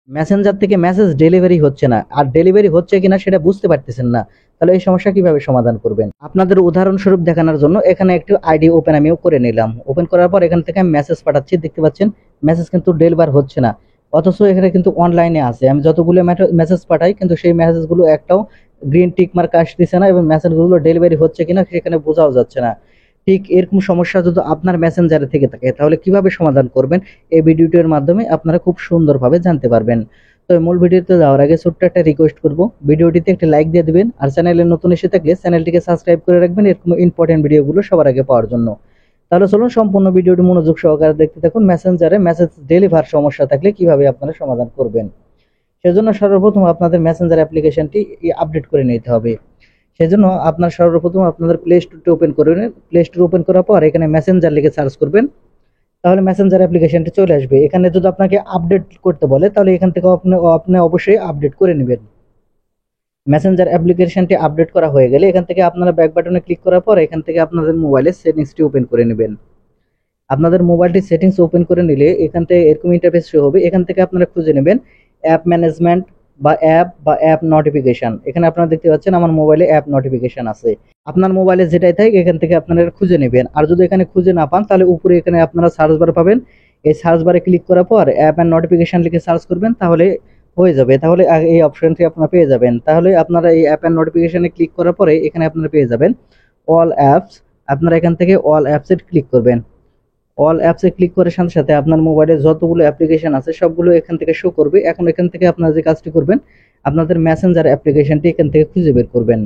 Messenger থেকে message delivery হচ্ছে না, আর ডেলিভারি হচ্ছে কিনা সেটা বুঝতে পারতেছেন না, তাহলে এই সমস্যা কিভাবে সমাধান করবেন? আপনাদের উদাহরণস্বরূপ দেখানোর জন্য এখানে একটু আইডি ওপেন আমিও করে নিলাম। ওপেন করার পর এখান থেকে আমি মেসেজ পাঠাচ্ছি, দেখতে পাচ্ছেন মেসেজ কিন্তু ডেলিভার হচ্ছে না, অথচ এখানে কিন্তু অনলাইনে আছে। আমি যতগুলো মেসেজ পাঠাই কিন্তু সেই মেসেজগুলো একটাও গ্রিন টিক মার্ক আসতেছে না, এবং মেসেজগুলো ডেলিভারি হচ্ছে কিনা সেখানে বোঝাও যাচ্ছে না। ঠিক এরকম সমস্যা যদি আপনার মেসেঞ্জারে থেকে থাকে তাহলে কিভাবে সমাধান করবেন, এই ভিডিওটির মাধ্যমে আপনারা খুব সুন্দরভাবে জানতে পারবেন। তো মূল ভিডিওতে যাওয়ার আগে ছোট্ট একটা রিকোয়েস্ট করব, ভিডিওটিতে একটা লাইক দিয়ে দিবেন, আর চ্যানেলে নতুন এসে থাকলে চ্যানেলটিকে সাবস্ক্রাইব করে রাখবেন এরকম ইম্পর্টেন্ট ভিডিওগুলো সবার আগে পাওয়ার জন্য। তাহলে চলুন সম্পূর্ণ ভিডিওটি মনোযোগ সহকারে দেখতে থাকুন। মেসেঞ্জারে মেসেজ ডেলিভার সমস্যা থাকলে কিভাবে আপনারা সমাধান করবেন। সেজন্য সর্বপ্রথম আপনাদের মেসেঞ্জার অ্যাপ্লিকেশনটি আপডেট করে নিতে হবে। সেজন্য আপনার সর্বপ্রথম আপনাদের প্লে স্টোরটি ওপেন করবেন। প্লে স্টোর ওপেন করার পর এখানে মেসেঞ্জার লিখে সার্চ করবেন, তাহলে মেসেঞ্জার অ্যাপ্লিকেশনটি চলে আসবে। এখানে যদি আপনাকে আপডেট করতে বলে তাহলে এখান থেকে আপনি আপনি অবশ্যই আপডেট করে নেবেন। মেসেঞ্জার অ্যাপ্লিকেশনটি আপডেট করা হয়ে গেলে এখান থেকে আপনারা ব্যাক বাটনে ক্লিক করার পর এখান থেকে আপনাদের মোবাইলের সেটিংসটি ওপেন করে নেবেন। আপনাদের মোবাইলটি সেটিংস ওপেন করে নিলে এখান থেকে এরকম ইন্টারফেস শো হবে। এখান থেকে আপনারা খুঁজে নেবেন অ্যাপ ম্যানেজমেন্ট বা অ্যাপ নোটিফিকেশন। এখানে আপনারা দেখতে পাচ্ছেন আমার মোবাইলে অ্যাপ নোটিফিকেশন আছে। আপনার মোবাইলে যেটাই থাকে এখান থেকে আপনারা খুঁজে নেবেন। আর যদি এখানে খুঁজে না পান তাহলে উপরে এখানে আপনারা সার্চ বার পাবেন। এই সার্চ বারে ক্লিক করার পর অ্যাপ অ্যান্ড নোটিফিকেশন লিখে সার্চ করবেন, তাহলে হয়ে যাবে। তাহলে এই অপশনটি আপনারা পেয়ে যাবেন। তাহলে আপনারা এই অ্যাপ অ্যান্ড নোটিফিকেশনে ক্লিক করার পরে এখানে আপনারা পেয়ে যাবেন অল অ্যাপস। আপনারা এখান থেকে অল অ্যাপসে ক্লিক করবেন। অল অ্যাপসে ক্লিক করার সাথে সাথে আপনার মোবাইলে যতগুলো অ্যাপ্লিকেশন আছে সবগুলো এখান থেকে শো করবে। এখন এখান থেকে আপনারা যে কাজটি করবেন, আপনাদের মেসেঞ্জার অ্যাপ্লিকেশনটি এখান থেকে খুঁজে বের করবেন।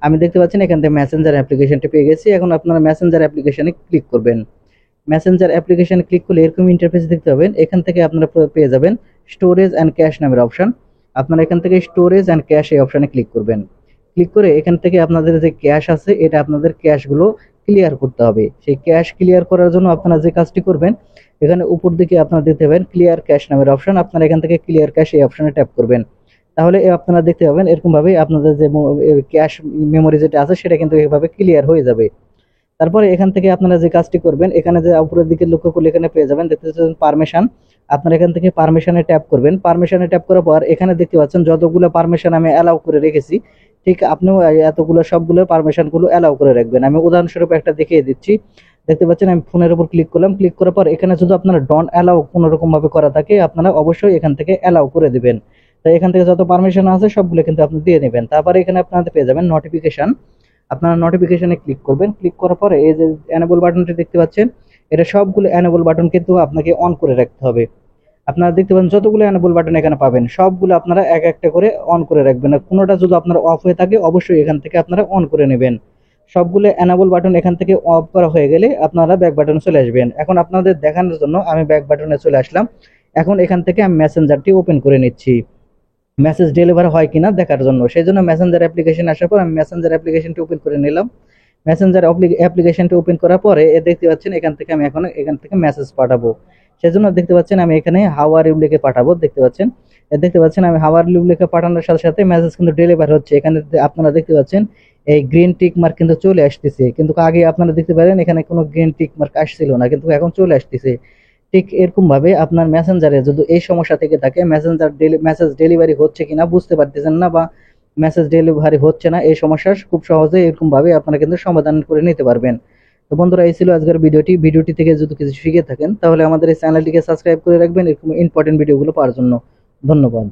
আমি দেখতে পাচ্ছেন এখান থেকে মেসেঞ্জার অ্যাপ্লিকেশনটি পেয়ে গেছি। এখন আপনারা মেসেঞ্জার অ্যাপ্লিকেশনে ক্লিক করবেন। মেসেঞ্জার অ্যাপ্লিকেশনে ক্লিক করলে এরকম ইন্টারফেস দেখতে পাবেন। এখান থেকে আপনারা পেয়ে যাবেন স্টোরেজ অ্যান্ড ক্যাশ নামের অপশন। আপনারা এখান থেকে স্টোরেজ অ্যান্ড ক্যাশ এই অপশনে ক্লিক করবেন। ক্লিক করে এখান থেকে আপনাদের যে ক্যাশ আছে এটা আপনাদের ক্যাশগুলো ক্লিয়ার করতে হবে। সেই ক্যাশ ক্লিয়ার করার জন্য আপনারা যে কাজটি করবেন, এখানে উপর দিকে আপনারা দেখতে পাবেন ক্লিয়ার ক্যাশ নামের অপশন। আপনারা এখান থেকে ক্লিয়ার ক্যাশ এই অপশনে ট্যাপ করবেন। তাহলে আপনারা দেখতে পাবেন এরকম ভাবে আপনাদের যে ক্যাশ মেমোরি যেটা আছে সেটা কিন্তু এইভাবে ক্লিয়ার হয়ে যাবে। তারপরে এখান থেকে আপনারা যে কাজটি করবেন, এখানে যে উপরের দিকে লক্ষ্য করলে এখানে পেয়ে যাবেন, দেখতে পাচ্ছেন পারমিশন। আপনারা এখান থেকে পারমিশনে ট্যাপ করবেন। পারমিশনে ট্যাপ করার পর এখানে দেখতে পাচ্ছেন যতগুলো পারমিশন আমি অ্যালাউ করে রেখেছি, ঠিক আপনিও এতগুলো সবগুলো পারমিশন গুলো অ্যালাউ করে রাখবেন। আমি উদাহরণস্বরূপ একটা দেখিয়ে দিচ্ছি। দেখতে পাচ্ছেন আমি ফোনের উপর ক্লিক করলাম। ক্লিক করার পর এখানে যদি আপনারা ডন অ্যালাউ কোনো রকম ভাবে করা থাকে আপনারা অবশ্যই এখান থেকে অ্যালাউ করে দিবেন। তাই এখান থেকে যত পারমিশন আছে সবগুলো কিন্তু আপনি দিয়ে নেবেন। তারপরে এখানে আপনাদের পেয়ে যাবেন নোটিফিকেশন। আপনারা নোটিফিকেশনে ক্লিক করবেন। ক্লিক করার পরে এই যে এনেবল বাটনটি দেখতে পাচ্ছেন, এটা সবগুলো এনেবল বাটন কিন্তু আপনাকে অন করে রাখতে হবে। আপনারা দেখতে পাবেন যতগুলো এনেবল বাটন এখানে পাবেন সবগুলো আপনারা এক একটা করে অন করে রাখবেন। আর কোনোটা যদি আপনার অফ হয়ে থাকে অবশ্যই এখান থেকে আপনারা অন করে নেবেন। সবগুলো এনেবল বাটন এখান থেকে অফ করা হয়ে গেলে আপনারা ব্যাক বাটনে চলে আসবেন। এখন আপনাদের দেখানোর জন্য আমি ব্যাক বাটনে চলে আসলাম। এখন এখান থেকে আমি মেসেঞ্জারটি ওপেন করে নিচ্ছি মেসেজ ডেলিভার হয় কিনা দেখার জন্য। সেই জন্য মেসেঞ্জার অ্যাপ্লিকেশন আসার পর আমি মেসেঞ্জার অ্যাপ্লিকেশনটি ওপেন করে নিলাম। মেসেঞ্জার অ্যাপ্লিকেশনটি ওপেন করার পরে দেখতে পাচ্ছেন এখান থেকে আমি এখন এখান থেকে মেসেজ পাঠাবো। সেজন্য দেখতে পাচ্ছেন আমি এখানে হাউ আর ইউ লিখে পাঠাবো। দেখতে পাচ্ছেন দেখতে পাচ্ছেন আমি হাউ আর ইউ লিখে পাঠানোর সাথে সাথে মেসেজ কিন্তু ডেলিভার হচ্ছে। এখানে আপনারা দেখতে পাচ্ছেন এই গ্রিন টিক মার্ক কিন্তু চলে আসতেছে, কিন্তু আগে আপনারা দেখতে পারেন এখানে কোনো গ্রিন টিক মার্ক আসছিল না, কিন্তু এখন চলে আসতেছে। ঠিক এরকম ভাবে আপনার মেসেঞ্জারে যদি এই সমস্যা থেকে থাকে, মেসেজ ডেলিভারি হচ্ছে কিনা বুঝতে পারতেছেন না, বা মেসেজ ডেলিভারি হচ্ছে না, এই সমস্যার খুব সহজে এরকম ভাবে আপনারা কিন্তু সমাধান করে নিতে পারবেন। তো বন্ধুরা, এই ছিল আজকের ভিডিওটি থেকে যদি কিছু শিখে থাকেন তাহলে আমাদের এই চ্যানেলটিকে সাবস্ক্রাইব করে রাখবেন এরকম ইম্পর্টেন্ট ভিডিওগুলো পাওয়ার জন্য। ধন্যবাদ।